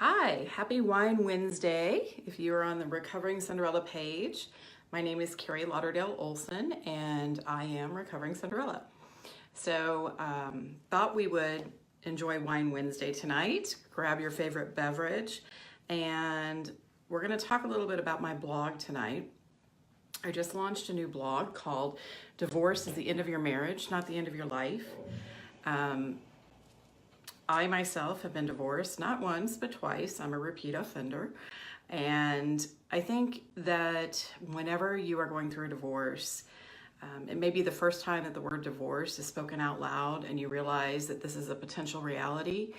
Hi, happy Wine Wednesday. If you are on the Recovering Cinderella page, my name is Carrie Lauderdale Olson and I am Recovering Cinderella. So thought we would enjoy Wine Wednesday tonight. Grab your favorite beverage and we're going to talk a little bit about my blog tonight. I just launched a new blog called Divorce is the End of Your Marriage, Not the End of Your Life. I myself have been divorced, not once, but twice. I'm a repeat offender. And I think that whenever you are going through a divorce, it may be the first time that the word divorce is spoken out loud and you realize that this is a potential reality,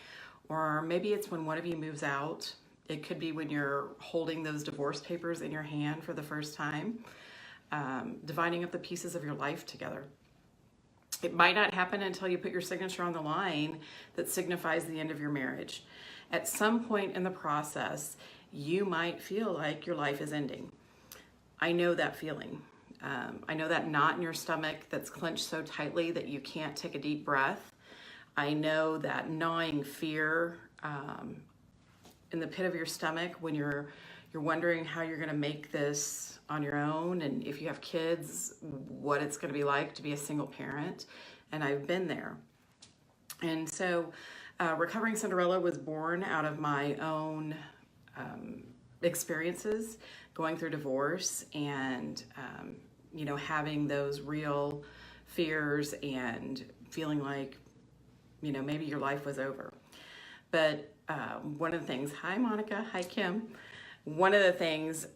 or maybe it's when one of you moves out. It could be when you're holding those divorce papers in your hand for the first time, dividing up the pieces of your life together. It might not happen until you put your signature on the line that signifies the end of your marriage. At some point in the process, you might feel like your life is ending. I know that feeling. I know that knot in your stomach that's clenched so tightly that you can't take a deep breath. I know that gnawing fear in the pit of your stomach when you're wondering how you're going to make this on your own, and if you have kids, what it's going to be like to be a single parent. And I've been there. And so Recovering Cinderella was born out of my own experiences going through divorce and having those real fears and feeling like maybe your life was over. But one of the things, hi Monica, hi Kim, one of the things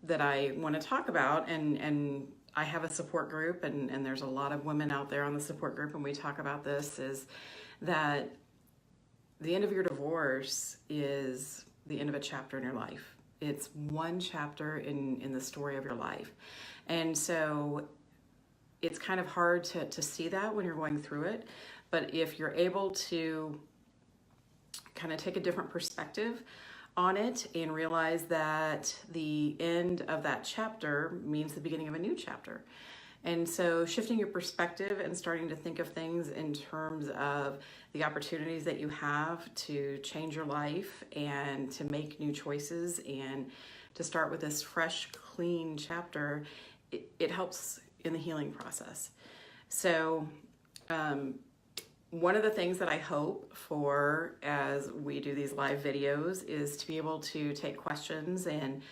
that I want to talk about, and I have a support group, and there's a lot of women out there on the support group, and we talk about this, is that the end of your divorce is the end of a chapter in your life. It's one chapter in the story of your life. And so it's kind of hard to see that when you're going through it, but if you're able to kind of take a different perspective on it and realize that the end of that chapter means the beginning of a new chapter. And so shifting your perspective and starting to think of things in terms of the opportunities that you have to change your life and to make new choices and to start with this fresh, clean chapter, it helps in the healing process. So one of the things that I hope for as we do these live videos is to be able to take questions, and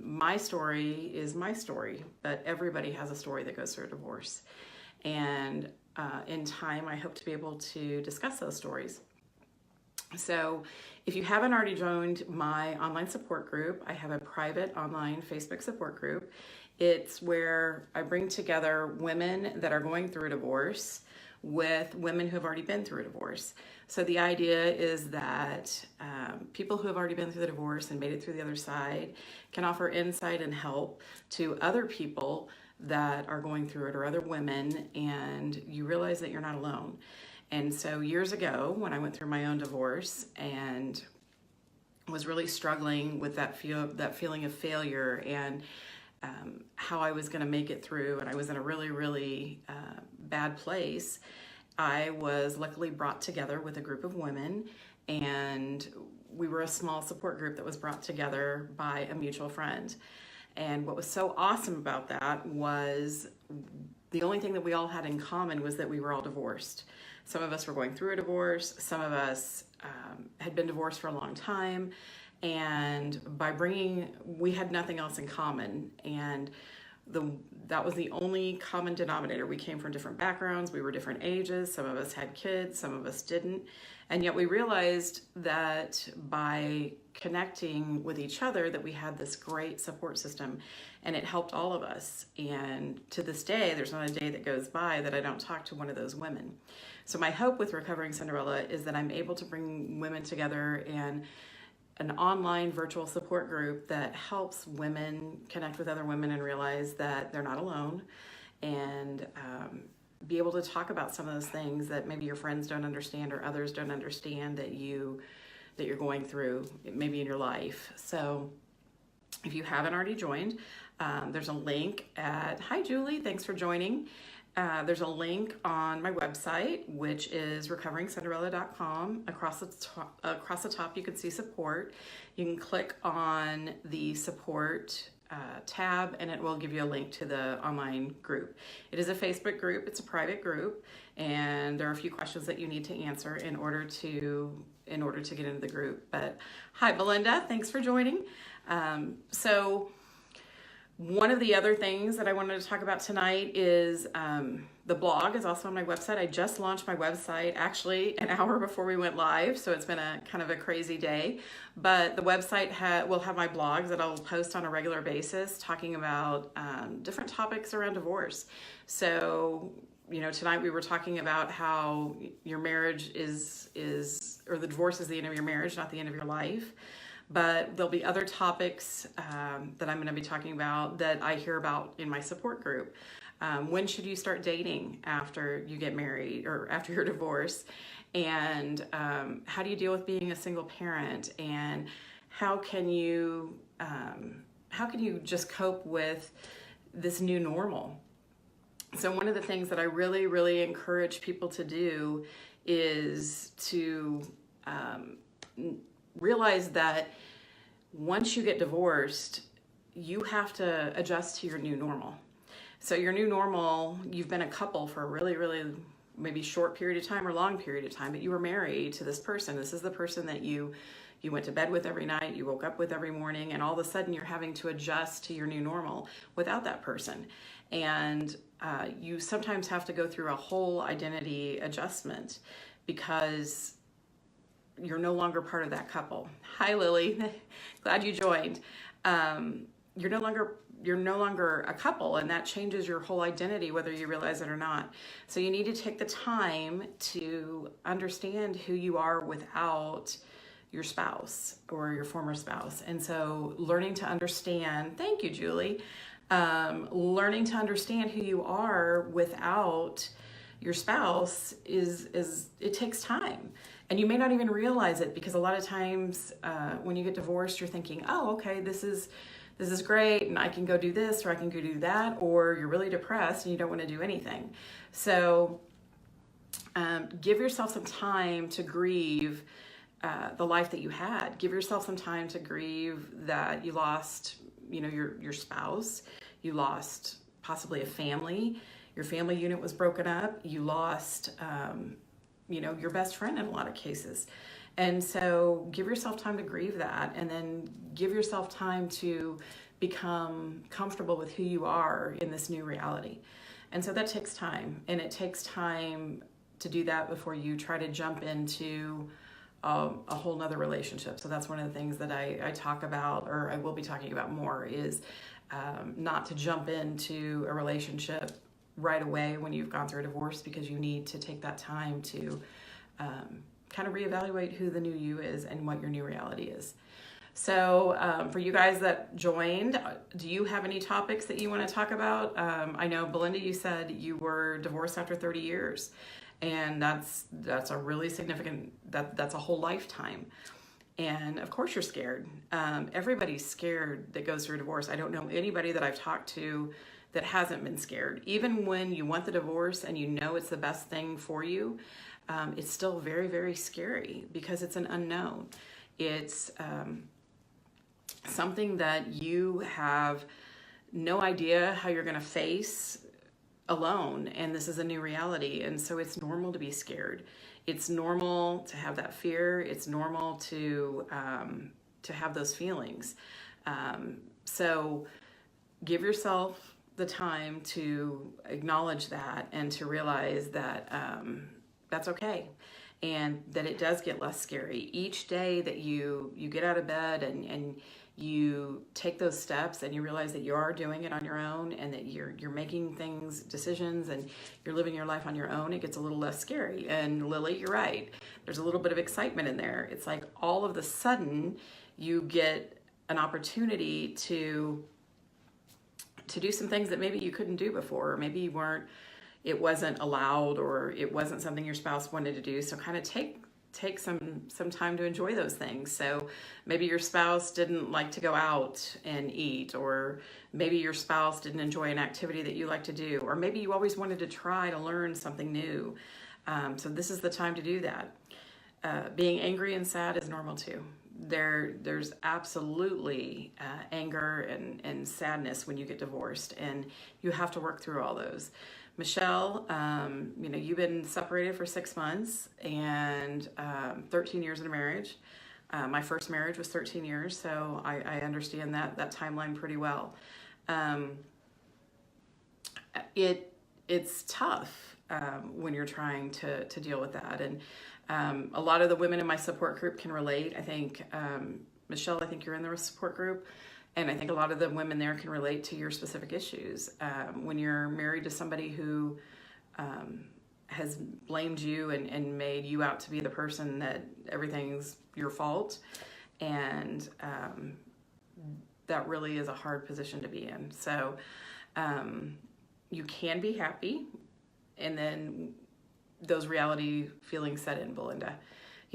my story is my story, but everybody has a story that goes through a divorce. And in time, I hope to be able to discuss those stories. So if you haven't already joined my online support group, I have a private online Facebook support group. It's where I bring together women that are going through a divorce with women who have already been through a divorce. So the idea is that people who have already been through the divorce and made it through the other side can offer insight and help to other people that are going through it, or other women, and you realize that you're not alone. And so years ago, when I went through my own divorce and was really struggling with that feeling of failure and how I was going to make it through, and I was in a really, really bad place, I was luckily brought together with a group of women, and we were a small support group that was brought together by a mutual friend. And what was so awesome about that was the only thing that we all had in common was that we were all divorced. Some of us were going through a divorce, some of us had been divorced for a long time, and we had nothing else in common, and that was the only common denominator. We came from different backgrounds, we were different ages, some of us had kids, some of us didn't, and yet we realized that by connecting with each other that we had this great support system, and it helped all of us. And to this day, there's not a day that goes by that I don't talk to one of those women. So my hope with Recovering Cinderella is that I'm able to bring women together and an online virtual support group that helps women connect with other women and realize that they're not alone, and be able to talk about some of those things that maybe your friends don't understand or others don't understand that you're going through maybe in your life. So if you haven't already joined, there's a link hi Julie, thanks for joining. There's a link on my website, which is recoveringcinderella.com. Across the top, you can see support. You can click on the support tab, and it will give you a link to the online group. It is a Facebook group. It's a private group, and there are a few questions that you need to answer in order to get into the group. But hi, Belinda. Thanks for joining. So one of the other things that I wanted to talk about tonight is the blog is also on my website. I just launched my website actually an hour before we went live, so it's been a kind of a crazy day. But the website will have my blogs that I'll post on a regular basis talking about different topics around divorce. So, you know, tonight we were talking about how your marriage or the divorce is the end of your marriage, not the end of your life. But there'll be other topics that I'm going to be talking about that I hear about in my support group. When should you start dating after you get married or after your divorce? And how do you deal with being a single parent? And how can you just cope with this new normal? So one of the things that I really, really encourage people to do is to realize that once you get divorced, you have to adjust to your new normal. So your new normal, you've been a couple for a really, really maybe short period of time or long period of time, but you were married to this person. This is the person that you went to bed with every night, you woke up with every morning, and all of a sudden you're having to adjust to your new normal without that person. And you sometimes have to go through a whole identity adjustment because you're no longer part of that couple. Hi, Lily. Glad you joined. You're no longer a couple, and that changes your whole identity, whether you realize it or not. So you need to take the time to understand who you are without your spouse or your former spouse. And so learning to understand, thank you, Julie, learning to understand who you are without your spouse it takes time. And you may not even realize it, because a lot of times when you get divorced, you're thinking, oh, okay, this is great, and I can go do this or I can go do that, or you're really depressed and you don't want to do anything. So give yourself some time to grieve the life that you had. Give yourself some time to grieve that you lost, you know, your spouse, you lost possibly a family, your family unit was broken up, you lost you know, your best friend in a lot of cases. And so give yourself time to grieve that, and then give yourself time to become comfortable with who you are in this new reality. And so that takes time, and it takes time to do that before you try to jump into a whole nother relationship. So that's one of the things that I talk about, or I will be talking about more, is not to jump into a relationship right away when you've gone through a divorce, because you need to take that time to kind of reevaluate who the new you is and what your new reality is. So for you guys that joined, do you have any topics that you want to talk about? I know, Belinda, you said you were divorced after 30 years, and that's a really significant, that's a whole lifetime. And of course you're scared. Everybody's scared that goes through a divorce. I don't know anybody that I've talked to that hasn't been scared. Even when you want the divorce and you know it's the best thing for you, it's still very, very scary because it's an unknown. It's something that you have no idea how you're going to face alone, and this is a new reality. And so it's normal to be scared. It's normal to have that fear. It's normal to have those feelings. So give yourself the time to acknowledge that and to realize that that's okay, and that it does get less scary. Each day that you get out of bed and you take those steps and you realize that you are doing it on your own, and that you're making decisions, and you're living your life on your own, it gets a little less scary. And Lily, you're right. There's a little bit of excitement in there. It's like all of a sudden you get an opportunity to do some things that maybe you couldn't do before, or maybe it wasn't allowed, or it wasn't something your spouse wanted to do. So kind of take take some time to enjoy those things. So maybe your spouse didn't like to go out and eat, or maybe your spouse didn't enjoy an activity that you like to do, or maybe you always wanted to try to learn something new. So this is the time to do that. Being angry and sad is normal too. There's absolutely anger and sadness when you get divorced, and you have to work through all those. Michelle, you've been separated for 6 months and 13 years in a marriage. My first marriage was 13 years, so I understand that timeline pretty well. It's tough when you're trying to deal with that, and a lot of the women in my support group can relate. I think, Michelle, I think you're in the support group. And I think a lot of the women there can relate to your specific issues. When you're married to somebody who has blamed you and made you out to be the person that everything's your fault, and that really is a hard position to be in. So you can be happy, and then those reality feelings set in, Belinda.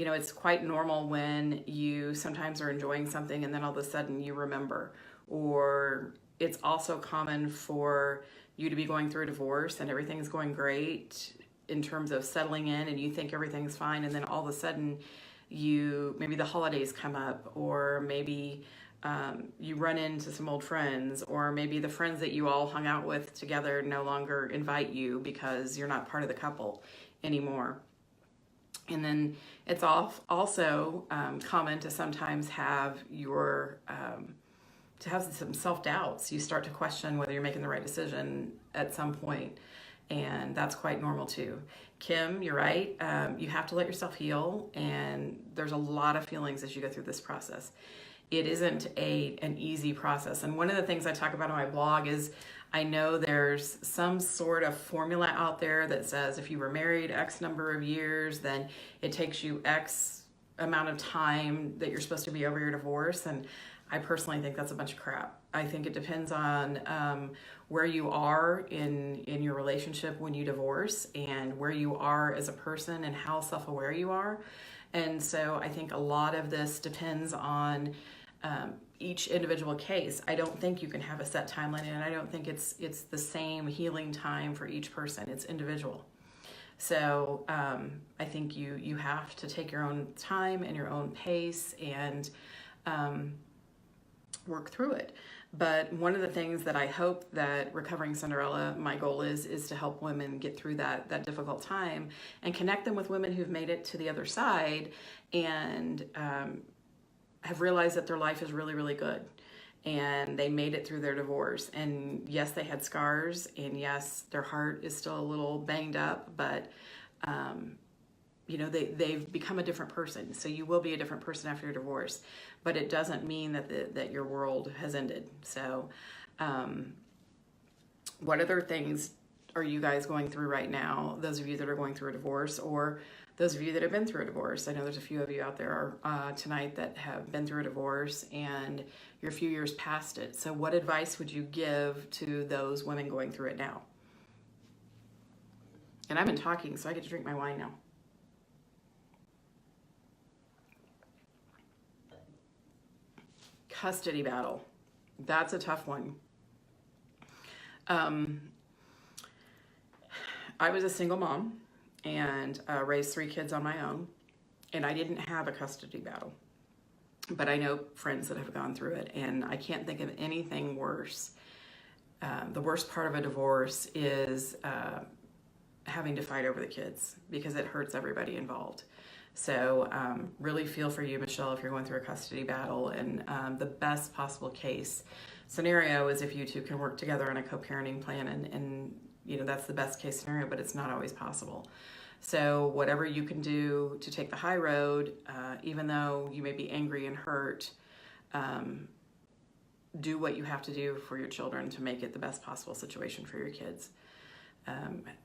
It's quite normal when you sometimes are enjoying something and then all of a sudden you remember. Or it's also common for you to be going through a divorce and everything's going great in terms of settling in, and you think everything's fine, and then all of a sudden maybe the holidays come up, or maybe you run into some old friends, or maybe the friends that you all hung out with together no longer invite you because you're not part of the couple anymore. And then it's also common to sometimes have to have some self-doubts. You start to question whether you're making the right decision at some point, and that's quite normal too. Kim, you're right. You have to let yourself heal, and there's a lot of feelings as you go through this process. It isn't an easy process. And one of the things I talk about on my blog is, I know there's some sort of formula out there that says if you were married X number of years, then it takes you X amount of time that you're supposed to be over your divorce. And I personally think that's a bunch of crap. I think it depends on where you are in your relationship when you divorce, and where you are as a person and how self-aware you are. And so I think a lot of this depends on each individual case. I don't think you can have a set timeline, and I don't think it's the same healing time for each person. It's individual. So I think you have to take your own time and your own pace and work through it. But one of the things that I hope that Recovering Cinderella, my goal is to help women get through that difficult time and connect them with women who've made it to the other side and have realized that their life is really, really good. And they made it through their divorce. And yes, they had scars, and yes, their heart is still a little banged up, but they've become a different person. So you will be a different person after your divorce, but it doesn't mean that your world has ended. So what other things are you guys going through right now? Those of you that are going through a divorce, or those of you that have been through a divorce. I know there's a few of you out there tonight that have been through a divorce and you're a few years past it. So what advice would you give to those women going through it now? And I've been talking, so I get to drink my wine now. Custody battle. That's a tough one. I was a single mom and raised 3 kids on my own, and I didn't have a custody battle. But I know friends that have gone through it, and I can't think of anything worse. The worst part of a divorce is having to fight over the kids, because it hurts everybody involved. So really feel for you, Michelle, if you're going through a custody battle. And the best possible case scenario is if you two can work together on a co-parenting plan, and that's the best case scenario, but it's not always possible. So whatever you can do to take the high road, even though you may be angry and hurt, do what you have to do for your children to make it the best possible situation for your kids.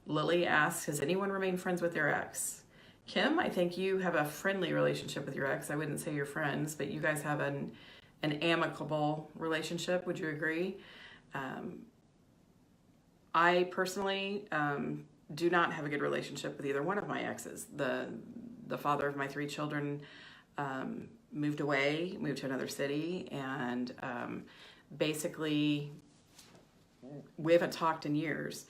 Lily asks, has anyone remained friends with their ex? Kim, I think you have a friendly relationship with your ex. I wouldn't say you're friends, but you guys have an amicable relationship. Would you agree? I personally do not have a good relationship with either one of my exes. the father of my 3 children moved away, moved to another city, and basically we haven't talked in years.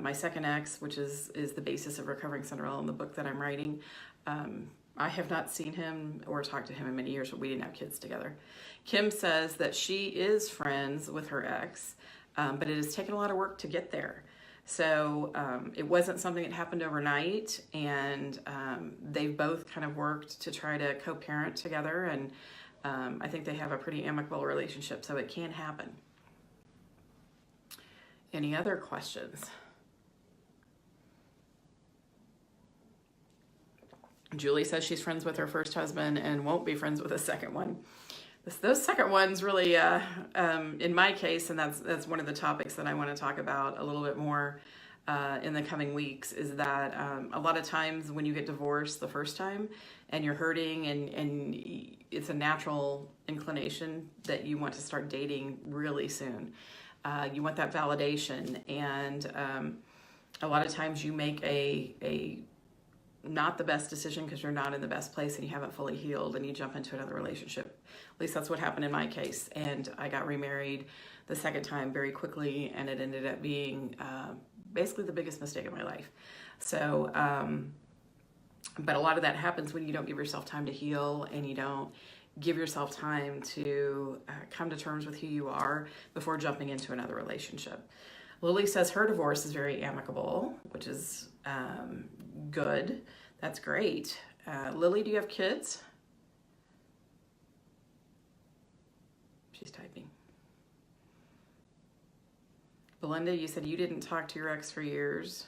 My second ex, which is the basis of Recovering Cinderella and the book that I'm writing, I have not seen him or talked to him in many years, but we didn't have kids together. Kim says that she is friends with her ex, but it has taken a lot of work to get there. So it wasn't something that happened overnight, and they've both kind of worked to try to co-parent together, and I think they have a pretty amicable relationship, so it can happen. Any other questions? Julie says she's friends with her first husband and won't be friends with a second one. Those second ones really, in my case, and that's one of the topics that I want to talk about a little bit more in the coming weeks, is that a lot of times when you get divorced the first time and you're hurting and it's a natural inclination that you want to start dating really soon. You want that validation, and a lot of times you make a not the best decision because you're not in the best place and you haven't fully healed, and you jump into another relationship. At least that's what happened in my case. And I got remarried the second time very quickly, and it ended up being basically the biggest mistake of my life. So, but a lot of that happens when you don't give yourself time to heal, and you don't give yourself time to come to terms with who you are before jumping into another relationship. Lily says her divorce is very amicable, which is good. That's great. Lily, do you have kids? She's typing. Belinda, you said you didn't talk to your ex for years.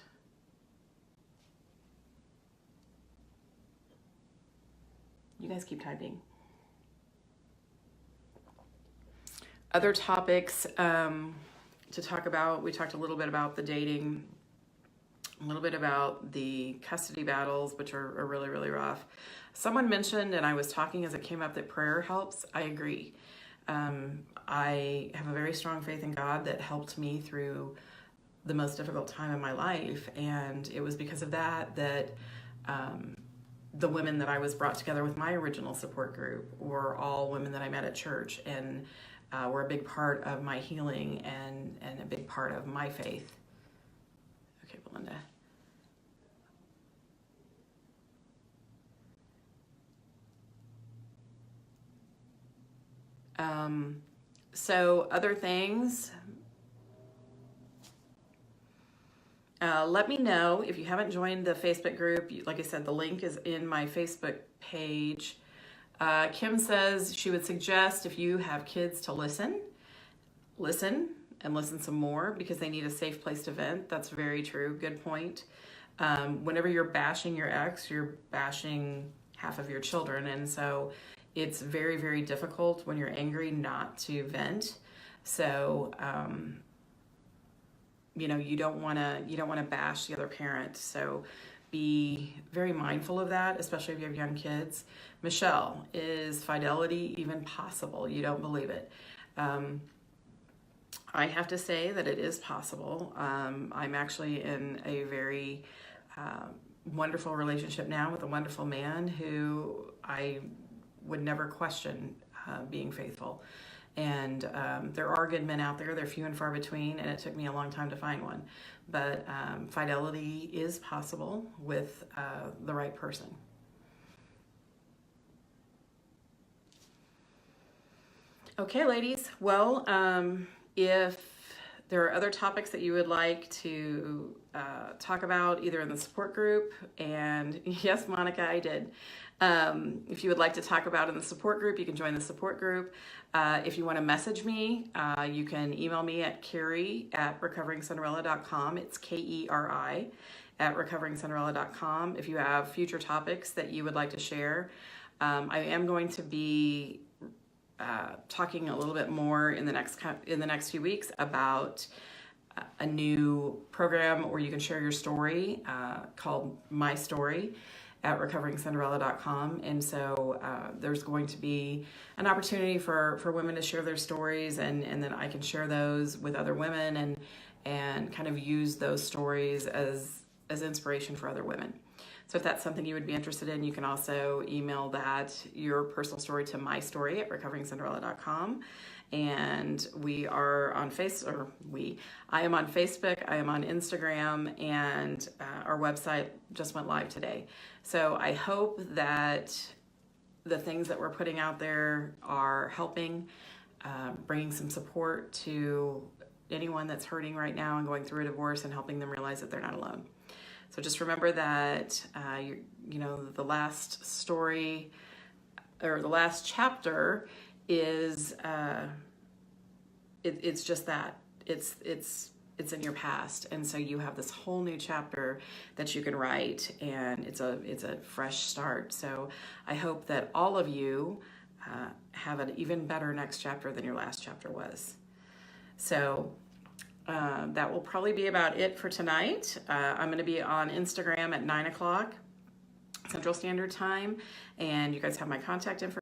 You guys keep typing. Other topics to talk about, we talked a little bit about the dating, a little bit about the custody battles, which are really, really rough. Someone mentioned, and I was talking as it came up, that prayer helps. I agree. I have a very strong faith in God that helped me through the most difficult time in my life, and it was because of that the women that I was brought together with my original support group were all women that I met at church, and were a big part of my healing and a big part of my faith. Okay, Belinda. So other things, let me know if you haven't joined the Facebook group. Like I said, the link is in my Facebook page. Kim says she would suggest, if you have kids, to listen and listen some more, because they need a safe place to vent. That's very true. Good point. Whenever you're bashing your ex, you're bashing half of your children. And so it's very, very difficult when you're angry not to vent. So, you don't want to bash the other parent. So be very mindful of that, especially if you have young kids. Michelle, is fidelity even possible? You don't believe it. I have to say that it is possible. I'm actually in a very wonderful relationship now with a wonderful man who I would never question being faithful. And there are good men out there. They're few and far between, and it took me a long time to find one. But fidelity is possible with the right person. Okay, ladies. Well, if there are other topics that you would like to talk about, either in the support group, and yes, Monica, I did. If you would like to talk about in the support group, you can join the support group. If you want to message me, you can email me at Keri@recoveringcinderella.com. It's KERI at recoveringcinderella.com. If you have future topics that you would like to share, I am going to be talking a little bit more in the next few weeks about a new program where you can share your story called My Story at recoveringcinderella.com. And so there's going to be an opportunity for women to share their stories, and then I can share those with other women and kind of use those stories as inspiration for other women. So if that's something you would be interested in, you can also email your personal story to mystory@recoveringcinderella.com. And we are on I am on Facebook, I am on Instagram, and our website just went live today. So I hope that the things that we're putting out there are helping, bringing some support to anyone that's hurting right now and going through a divorce, and helping them realize that they're not alone. So just remember that, the last story, or the last chapter, is it's just that it's in your past, and so you have this whole new chapter that you can write, and it's a fresh start. So I hope that all of you have an even better next chapter than your last chapter was. So that will probably be about it for tonight. I'm going to be on Instagram at 9 o'clock Central Standard Time, and you guys have my contact information.